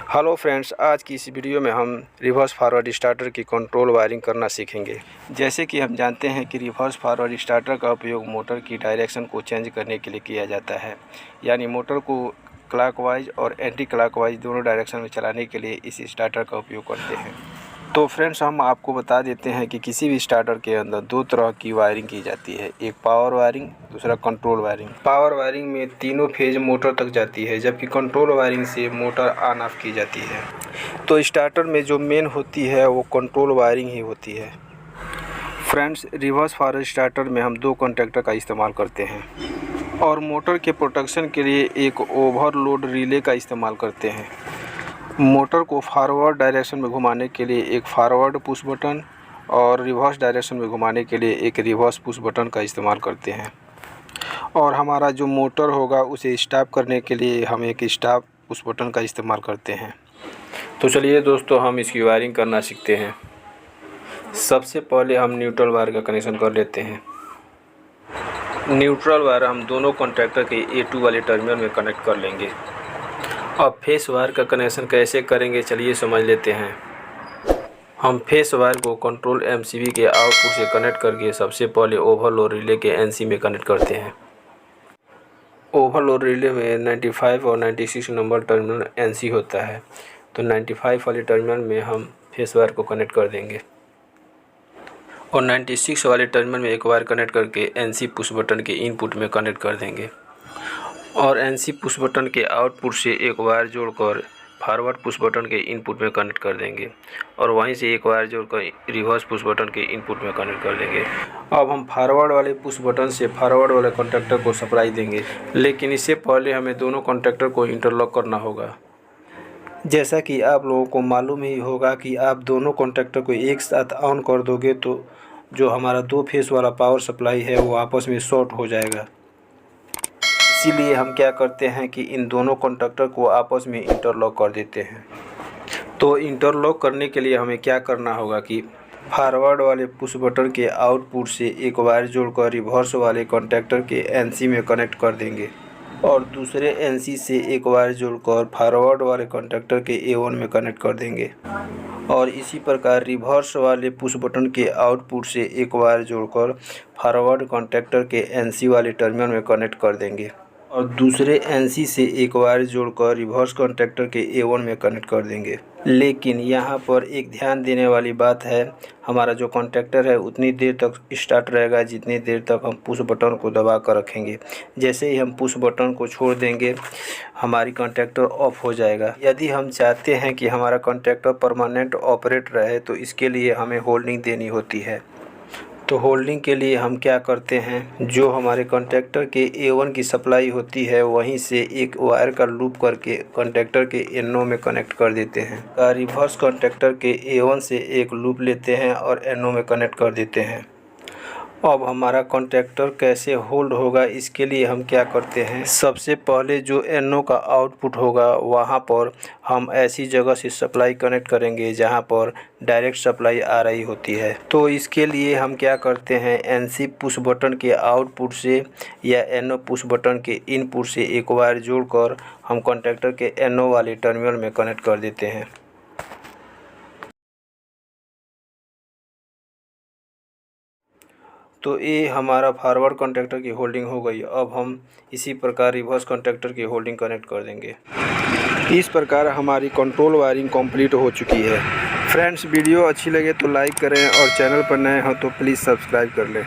Hello friends, आज की इस वीडियो में हम रिवर्स फॉरवर्ड स्टार्टर की कंट्रोल वायरिंग करना सीखेंगे। जैसे कि हम जानते हैं कि रिवर्स फॉरवर्ड स्टार्टर का उपयोग मोटर की डायरेक्शन को चेंज करने के लिए किया जाता है, यानी मोटर को क्लॉकवाइज और एंटी क्लॉकवाइज दोनों डायरेक्शन में चलाने के लिए इस स्टार्टर का उपयोग करते हैं। तो फ्रेंड्स, हम आपको बता देते हैं कि किसी भी स्टार्टर के अंदर दो तरह की वायरिंग की जाती है, एक पावर वायरिंग, दूसरा कंट्रोल वायरिंग। पावर वायरिंग में तीनों फेज मोटर तक जाती है, जबकि कंट्रोल वायरिंग से मोटर ऑन ऑफ की जाती है। तो स्टार्टर में जो मेन होती है वो कंट्रोल वायरिंग ही होती है। फ्रेंड्स, रिवर्स फॉरवर्ड स्टार्टर में हम दो कॉन्टैक्टर का इस्तेमाल करते हैं और मोटर के प्रोटेक्शन के लिए एक ओवरलोड रिले का इस्तेमाल करते हैं। मोटर को फॉरवर्ड डायरेक्शन में घुमाने के लिए एक फॉरवर्ड पुश बटन और रिवर्स डायरेक्शन में घुमाने के लिए एक रिवर्स पुश बटन का इस्तेमाल करते हैं। और हमारा जो मोटर होगा उसे स्टॉप करने के लिए हम एक स्टॉप पुश बटन का इस्तेमाल करते हैं। तो चलिए दोस्तों, हम इसकी वायरिंग करना सीखते हैं। सबसे पहले हम न्यूट्रल वायर का कनेक्शन कर लेते हैं। न्यूट्रल वायर हम दोनों कॉन्टैक्टर के A2 वाले टर्मिनल में कनेक्ट कर लेंगे। अब फेस वायर का कनेक्शन कैसे करेंगे, चलिए समझ लेते हैं। हम फेस वायर को कंट्रोल MCB के आउटपुट से कनेक्ट करके सबसे पहले ओवरलोड रिले के NC में कनेक्ट करते हैं। ओवरलोड रिले में 95 और 96 नंबर टर्मिनल NC होता है, तो 95 वाले टर्मिनल में हम फेस वायर को कनेक्ट कर देंगे और 96 वाले टर्मिनल में एक वायर कनेक्ट करके NC पुश बटन के इनपुट में कनेक्ट कर देंगे और NC पुश बटन के आउटपुट से एक वायर जोड़कर फॉरवर्ड पुश बटन के इनपुट में कनेक्ट कर देंगे और वहीं से एक वायर जोड़कर रिवर्स पुश बटन के इनपुट में कनेक्ट कर देंगे। अब हम फॉरवर्ड वाले पुश बटन से फॉरवर्ड वाले कॉन्टैक्टर को सप्लाई देंगे, लेकिन इससे पहले हमें दोनों कॉन्टैक्टर को इंटरलॉक करना होगा। जैसा कि आप लोगों को मालूम ही होगा कि आप दोनों कॉन्टैक्टर को एक साथ ऑन कर दोगे तो जो हमारा दो फेस वाला पावर सप्लाई है वो आपस में शॉर्ट हो जाएगा। इसीलिए हम क्या करते हैं कि इन दोनों कॉन्टैक्टर को आपस में इंटरलॉक कर देते हैं। तो इंटरलॉक करने के लिए हमें क्या करना होगा कि फॉरवर्ड वाले पुश बटन के आउटपुट से एक वायर जोड़कर रिवर्स वाले कॉन्टैक्टर के NC में कनेक्ट कर देंगे और दूसरे NC से एक वायर जोड़कर फॉरवर्ड वाले कॉन्टैक्टर के A1 में कनेक्ट कर देंगे और इसी प्रकार रिवर्स वाले पुश बटन के आउटपुट से एक वायर जोड़कर फॉरवर्ड कॉन्टैक्टर के NC वाले टर्मिनल में कनेक्ट कर देंगे और दूसरे NC से एक वायर जोड़कर रिवर्स कॉन्टैक्टर के A1 में कनेक्ट कर देंगे। लेकिन यहाँ पर एक ध्यान देने वाली बात है, हमारा जो कॉन्टैक्टर है उतनी देर तक स्टार्ट रहेगा जितनी देर तक हम पुश बटन को दबा कर रखेंगे। जैसे ही हम पुश बटन को छोड़ देंगे हमारी कॉन्टैक्टर ऑफ हो जाएगा। यदि हम चाहते हैं कि हमारा कॉन्टैक्टर परमानेंट ऑपरेट रहे तो इसके लिए हमें होल्डिंग देनी होती है। तो होल्डिंग के लिए हम क्या करते हैं, जो हमारे कॉन्टैक्टर के A1 की सप्लाई होती है वहीं से एक वायर का लूप करके कॉन्टैक्टर के NO में कनेक्ट कर देते हैं। रिवर्स कॉन्टैक्टर के A1 से एक लूप लेते हैं और NO में कनेक्ट कर देते हैं। अब हमारा कॉन्टैक्टर कैसे होल्ड होगा, इसके लिए हम क्या करते हैं, सबसे पहले जो NO का आउटपुट होगा वहाँ पर हम ऐसी जगह से सप्लाई कनेक्ट करेंगे जहाँ पर डायरेक्ट सप्लाई आ रही होती है। तो इसके लिए हम क्या करते हैं, NC पुश बटन के आउटपुट से या NO पुश बटन के इनपुट से एक वायर जोड़कर हम कॉन्टैक्टर के NO वाले टर्मिनल में कनेक्ट कर देते हैं। तो ये हमारा फॉरवर्ड कॉन्टैक्टर की होल्डिंग हो गई। अब हम इसी प्रकार रिवर्स कॉन्टैक्टर की होल्डिंग कनेक्ट कर देंगे। इस प्रकार हमारी कंट्रोल वायरिंग कंप्लीट हो चुकी है। फ्रेंड्स, वीडियो अच्छी लगे तो लाइक करें और चैनल पर नए हो तो प्लीज़ सब्सक्राइब कर लें।